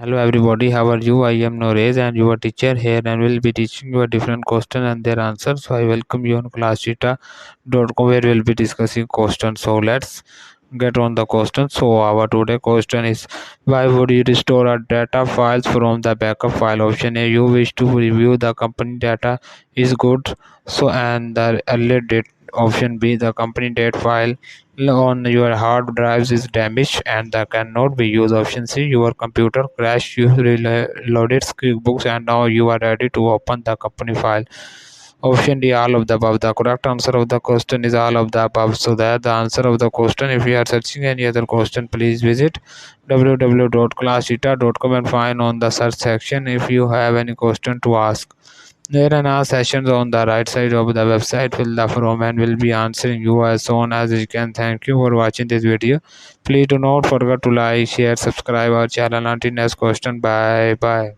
Hello everybody, how are you? I am Norez and your teacher here and will be teaching you a different question and their answers. So I welcome you on classtheta.com where we'll be discussing questions. So let's get on the question. So our today question is, why would you restore a data files from the backup file? Option A, you wish to review the company data is good. So and the earlier date. Option B, the company date file on your hard drives is damaged and that cannot be used. Option C, your computer crashed, you reloaded QuickBooks and now you are ready to open the company file. Option D, all of the above. The correct answer of the question is all of the above. So that the answer of the question. If you are searching any other question, please visit www.classtheta.com and find on the search section if you have any question to ask. There are now sessions on the right side of the website. Fill the form and will be answering you as soon as you can. Thank you for watching this video. Please do not forget to like, share, subscribe our channel. Until next question. Bye bye.